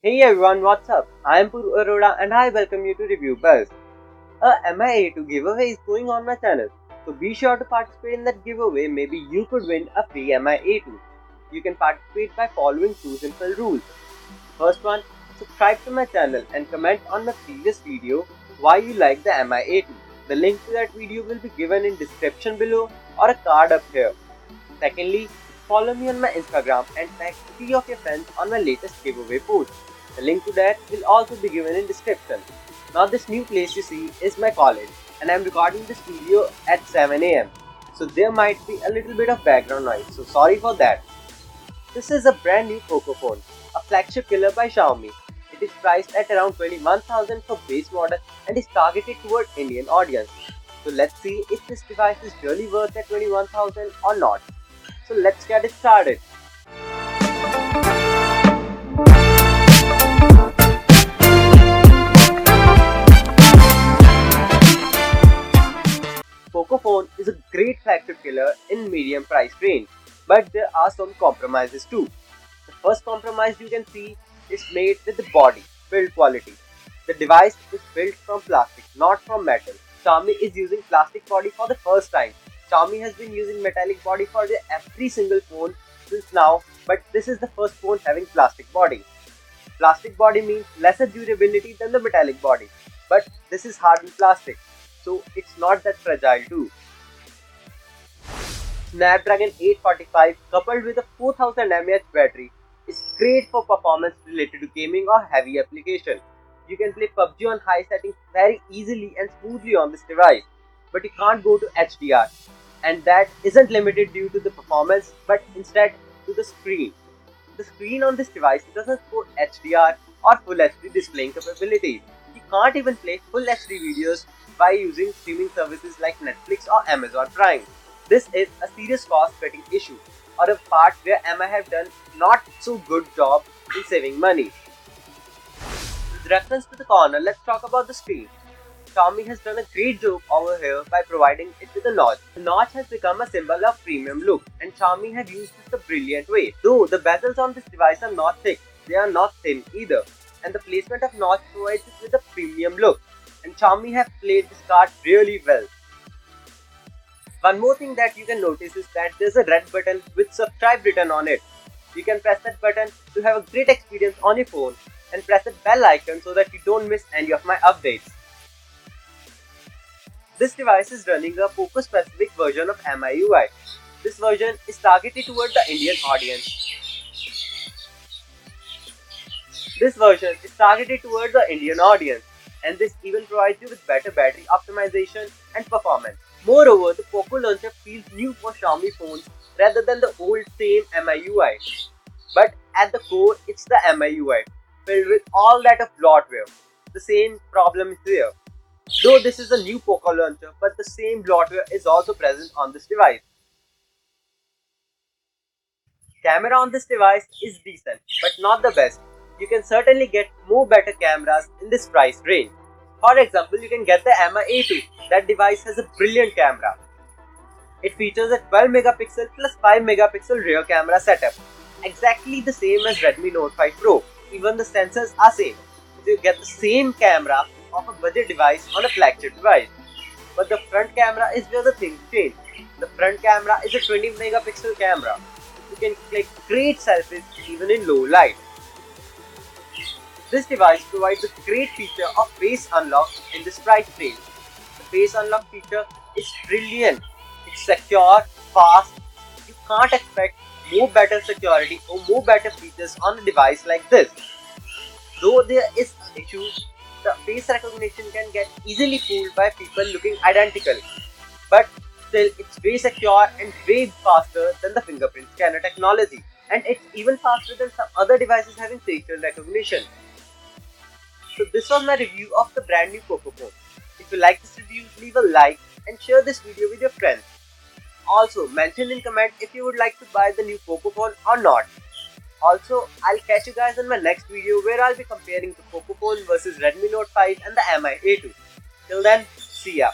Hey everyone, what's up? I am Puru Arora and I welcome you to Review Buzz. A MI2 giveaway is going on my channel, so be sure to participate in that giveaway. Maybe you could win a free MI2. You can participate by following two simple rules. First one, subscribe to my channel and comment on my previous video why you like the MI2. The link to that video will be given in description below or a card up here. Secondly, follow me on my Instagram and tag 3 of your friends on my latest giveaway post. The link to that will also be given in description. Now this new place you see is my college and I am recording this video at 7 am. So there might be a little bit of background noise, so sorry for that. This is a brand new Poco phone, a flagship killer by Xiaomi. It is priced at around 21,000 for base model and is targeted toward Indian audience. So let's see if this device is really worth that 21,000 or not. So let's get it started. POCOPHONE is a great flagship killer in medium price range, but there are some compromises too. The first compromise you can see is made with the body build quality. The device is built from plastic, not from metal. Xiaomi is using plastic body for the first time. Xiaomi has been using metallic body for every single phone since now, but this is the first phone having plastic body. Plastic body means lesser durability than the metallic body, but this is hardened plastic, so it's not that fragile too. Snapdragon 845 coupled with a 4000 mAh battery is great for performance related to gaming or heavy application. You can play PUBG on high settings very easily and smoothly on this device, but you can't go to HDR, and that isn't limited due to the performance but instead to the screen. The screen on this device doesn't support HDR or Full HD displaying capabilities. You can't even play Full HD videos by using streaming services like Netflix or Amazon Prime. This is a serious cost-cutting issue, or a part where MI have done not so good job in saving money. With reference to the corner, let's talk about the screen. Xiaomi has done a great job over here by providing it with a notch. The notch has become a symbol of premium look, and Xiaomi have used it a brilliant way. Though the bezels on this device are not thick, they are not thin either, and the placement of notch provides it with a premium look, and Xiaomi have played this card really well. One more thing that you can notice is that there's a red button with subscribe written on it. You can press that button to have a great experience on your phone, and press that bell icon so that you don't miss any of my updates. This device is running a Poco specific version of MIUI. This version is targeted toward the Indian audience. And this even provides you with better battery optimization and performance. Moreover, the Poco launcher feels new for Xiaomi phones rather than the old same MIUI. But at the core, it's the MIUI, filled with all that of bloatware. The same problem is here. Though this is a new Poco launcher, but the same bloatware is also present on this device. Camera on this device is decent, but not the best. You can certainly get more better cameras in this price range. For example, you can get the MI2. That device has a brilliant camera. It features a 12 megapixel plus 5 megapixel rear camera setup, exactly the same as Redmi Note 5 Pro. Even the sensors are same. So you get the same camera of a budget device on a flagship device. But the front camera is where the things change. The front camera is a 20 megapixel camera. You can click great selfies even in low light. This device provides a great feature of face unlock in this price range. The face unlock feature is brilliant. It's secure, fast. You can't expect more better security or more better features on a device like this. Though there is issues, the face recognition can get easily fooled by people looking identical. But still, it's way secure and way faster than the fingerprint scanner technology. And it's even faster than some other devices having facial recognition. So this was my review of the brand new Poco phone. If you like this review, leave a like and share this video with your friends. Also, mention in comment if you would like to buy the new Poco phone or not. Also, I'll catch you guys in my next video where I'll be comparing the Poco phone versus Redmi Note 5 and the MI A2. Till then, see ya.